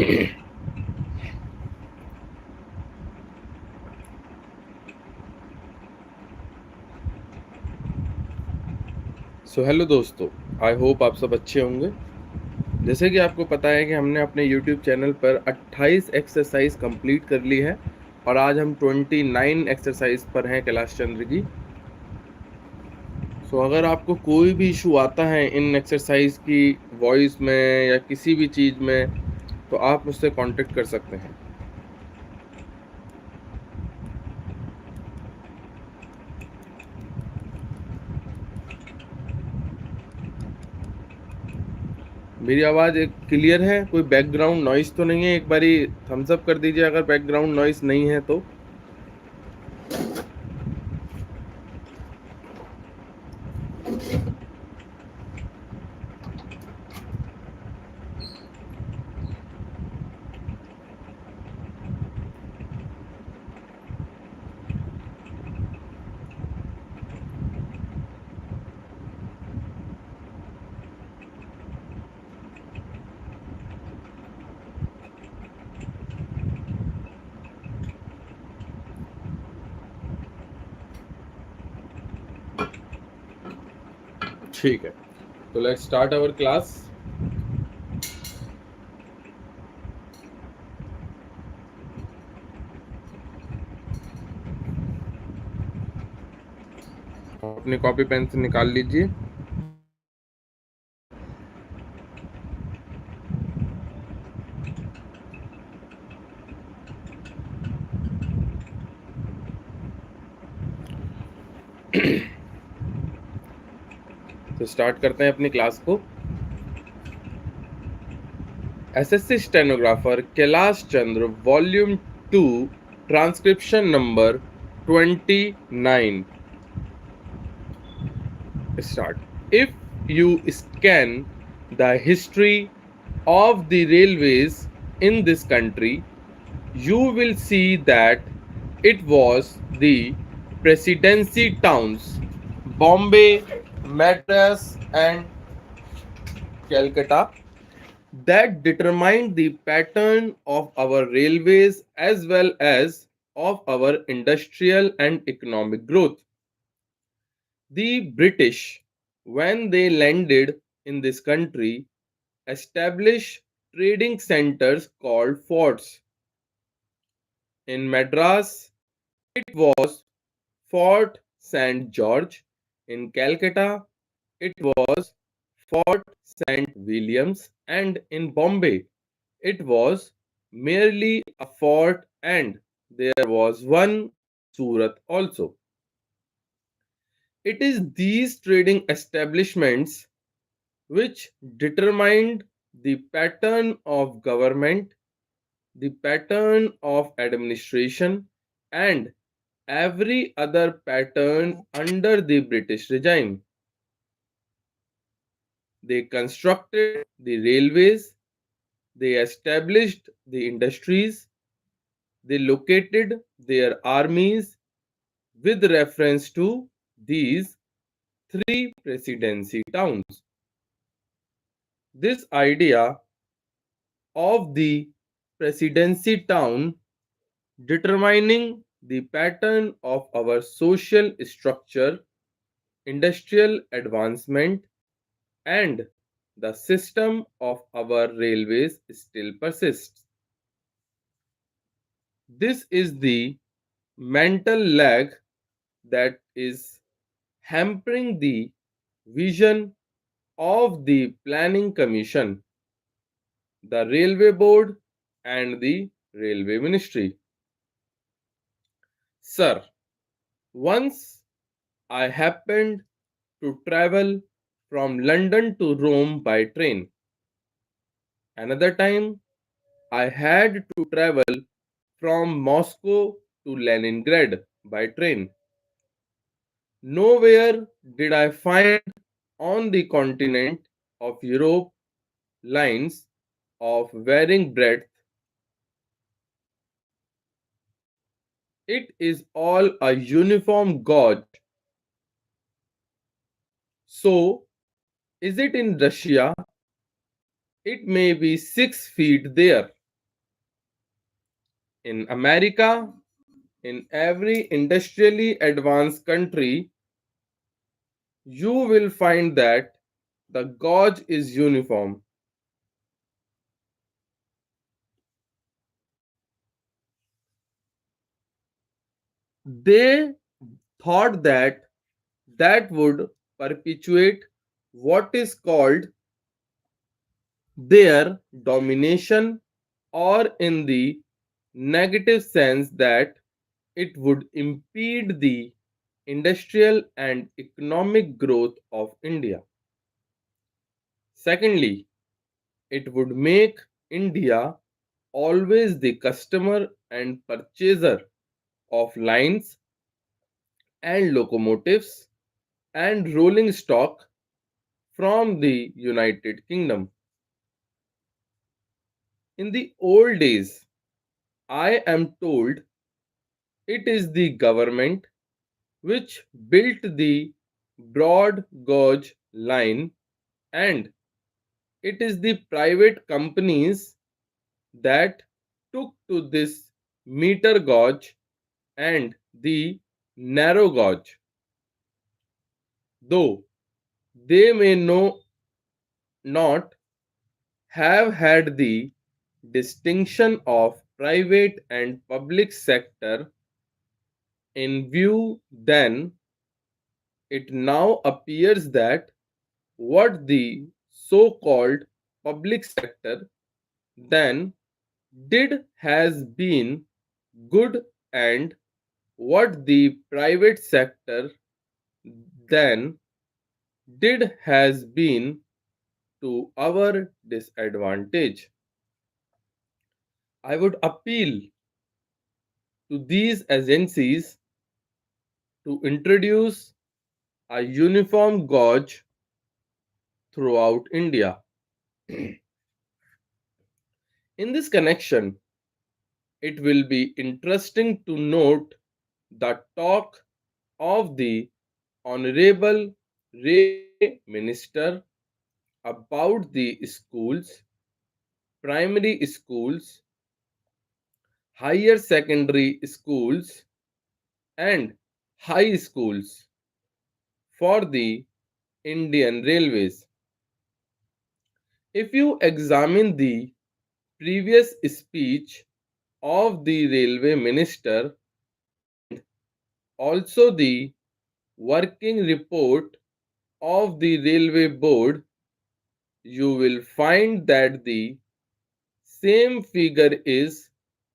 Hello दोस्तों। I hope आप सब अच्छे होंगे। जैसे कि आपको पता है कि हमने अपने यूट्यूब चैनल पर 28 एक्सरसाइज कंप्लीट कर ली है और आज हम 29 एक्सरसाइज पर हैं कैलाश चंद्र की। अगर आपको कोई भी इशू आता है इन एक्सरसाइज की वॉइस में या किसी भी चीज़ में, तो आप मुझसे कांटेक्ट कर सकते हैं। मेरी आवाज़ एक क्लियर है? कोई बैकग्राउंड नॉइस तो नहीं है? एक बारी थम्स अप कर दीजिए अगर बैकग्राउंड नॉइस नहीं है तो। ठीक है, तो लेट्स स्टार्ट आवर क्लास। अपनी कॉपी पेन से निकाल लीजिए। तो स्टार्ट करते हैं अपनी क्लास को। SSC stenographer Kailash Chandra volume 2 transcription number 29 start. If you scan the history of the railways in this country, you will see that it was the presidency towns Bombay, Madras, and Calcutta that determined the pattern of our railways as well as of our industrial and economic growth. The British, when they landed in this country, established trading centers called forts. In Madras, it was Fort St. George. In Calcutta, it was Fort St. Williams. And in Bombay, it was merely a fort, and there was one Surat also. It is these trading establishments which determined the pattern of government, the pattern of administration, and every other pattern under the British regime. They constructed the railways, they established the industries, they located their armies with reference to these three presidency towns. This idea of the presidency town determining the pattern of our social structure, industrial advancement, and the system of our railways still persists. This is the mental lag that is hampering the vision of the Planning Commission, the Railway Board, and the Railway Ministry. Sir, once I happened to travel from London to Rome by train. Another time, I had to travel from Moscow to Leningrad by train. Nowhere did I find on the continent of Europe lines of varying breadth. It is all a uniform gauge. So, is it in Russia? It may be 6 feet there. In America, in every industrially advanced country, you will find that the gauge is uniform. They thought that that would perpetuate what is called their domination, or in the negative sense that it would impede the industrial and economic growth of India. Secondly, it would make India always the customer and purchaser of lines and locomotives and rolling stock from the United Kingdom. In the old days, I am told it is the government which built the broad gauge line, and it is the private companies that took to this meter gauge and the narrow gauge, though they may not have had the distinction of private and public sector in view. Then it now appears that what the so-called public sector then did has been good, and what the private sector then did has been to our disadvantage. I would appeal to these agencies to introduce a uniform gauge throughout India. In this connection, it will be interesting to note the talk of the Honorable Railway Minister about the schools, primary schools, higher secondary schools, and high schools for the Indian Railways. If you examine the previous speech of the Railway Minister and also the working report of the Railway Board, you will find that the same figure is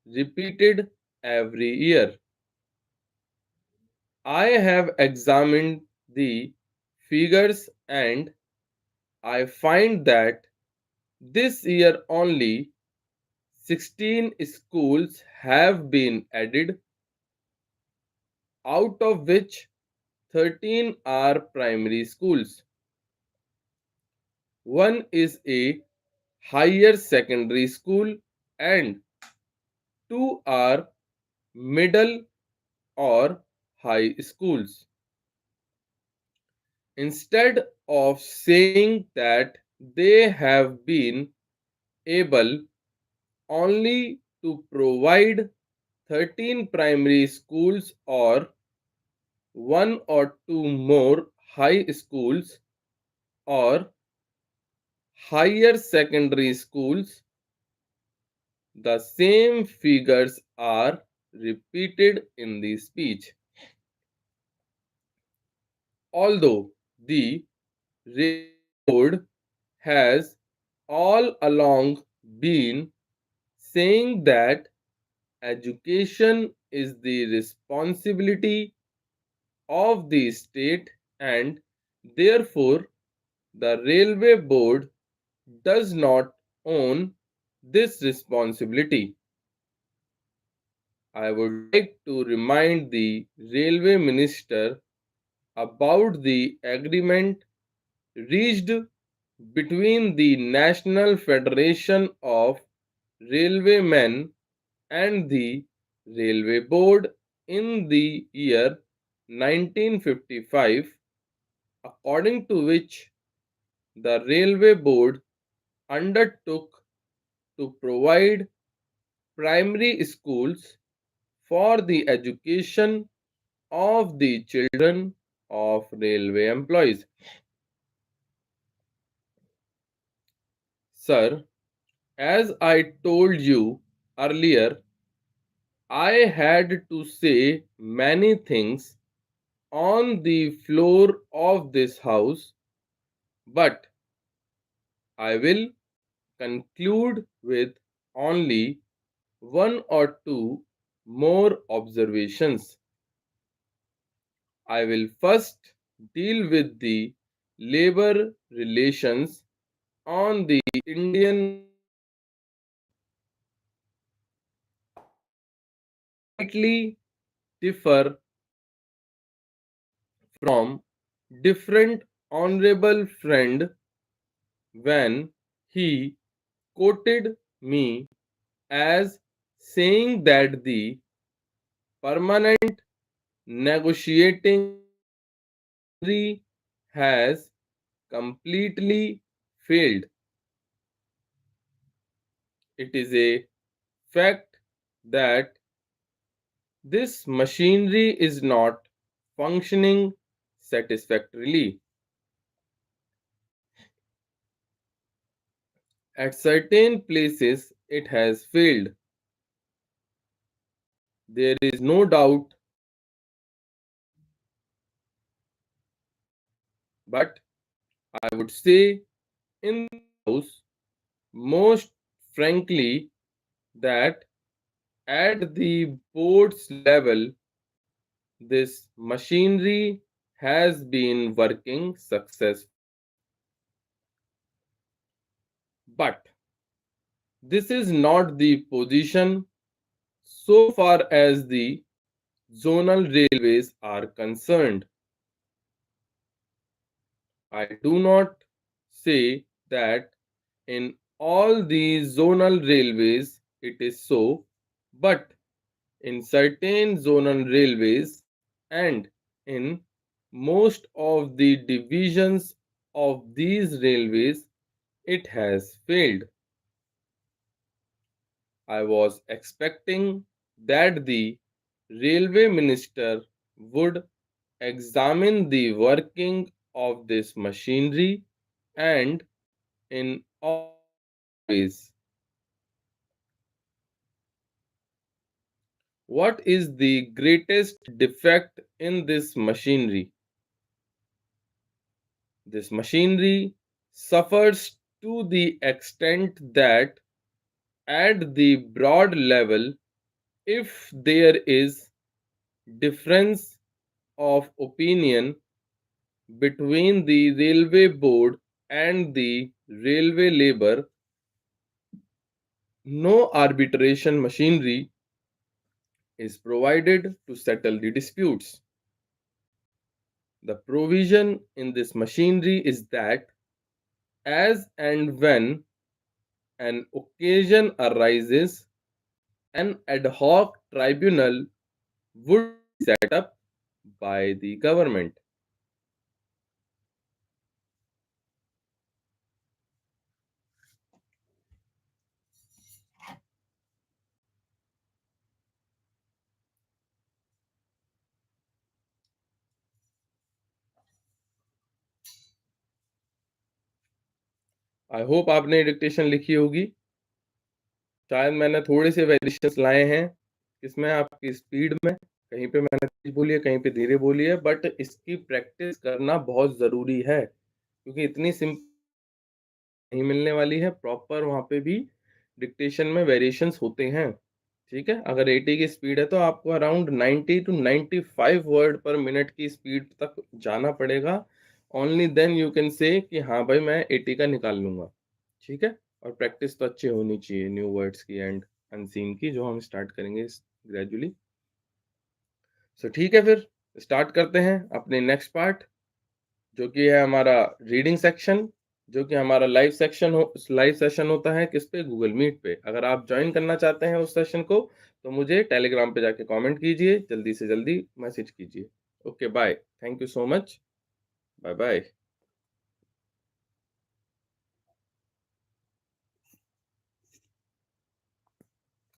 repeated every year. I have examined the figures and I find that this year only 16 schools have been added, out of which 13 are primary schools. One is a higher secondary school and two are middle or high schools. Instead of saying that they have been able only to provide 13 primary schools or one or two more high schools or higher secondary schools, the same figures are repeated in the speech. Although the railway board has all along been saying that education is the responsibility of the state and therefore the railway board does not own this responsibility. I would like to remind the railway minister about the agreement reached between the National Federation of Railwaymen and the Railway Board in the year 1955, according to which the Railway Board undertook to provide primary schools for the education of the children of railway employees. Sir, as I told you earlier, I had to say many things on the floor of this house, but I will conclude with only one or two more observations. I will first deal with the labor relations on the Indian slightly differ from different honorable friend when he quoted me as saying that the permanent negotiating has completely failed. It is a fact that this machinery is not functioning satisfactorily. At certain places, it has failed. There is no doubt, but I would say in the house, most frankly, that at the board's level, this machinery has been working successfully. But this is not the position so far as the zonal railways are concerned. I do not say that in all the zonal railways it is so, but in certain zonal railways and in most of the divisions of these railways it has failed. I was expecting that the railway minister would examine the working of this machinery and in all ways. What is the greatest defect in this machinery? This machinery suffers to the extent that at the broad level, if there is difference of opinion between the railway board and the railway labor, no arbitration machinery is provided to settle the disputes. The provision in this machinery is that as and when an occasion arises, an ad hoc tribunal would be set up by the government. I hope आपने dictation लिखी होगी। शायद मैंने थोड़े से variations लाए हैं इसमें आपकी स्पीड में, कहीं पे मैंने तेज बोली है, कहीं पे धीरे बोली है, बट इसकी प्रैक्टिस करना बहुत ज़रूरी है क्योंकि इतनी सिंपल नहीं मिलने वाली है। प्रॉपर वहाँ पे भी डिक्टेशन में वेरिएशंस होते हैं। ठीक है, अगर 80 की स्पीड है तो आपको around 90 to 95 word per minute की स्पीड तक जाना पड़ेगा। Only then you can say कि हाँ भाई मैं 80 का निकाल लूंगा। ठीक है, और प्रैक्टिस तो अच्छी होनी चाहिए न्यू वर्ड्स की एंड अनसीन की, जो हम स्टार्ट करेंगे ग्रेजुअली। सो ठीक है, फिर स्टार्ट करते हैं अपने नेक्स्ट पार्ट, जो कि है हमारा रीडिंग सेक्शन, जो कि हमारा लाइव सेशन होता है किस पे, गूगल मीट पे। अगर आप ज्वाइन करना चाहते हैं उस सेशन को तो मुझे टेलीग्राम पे जाके कमेंट कीजिए, जल्दी से जल्दी मैसेज कीजिए। Okay bye, thank you so much, bye bye.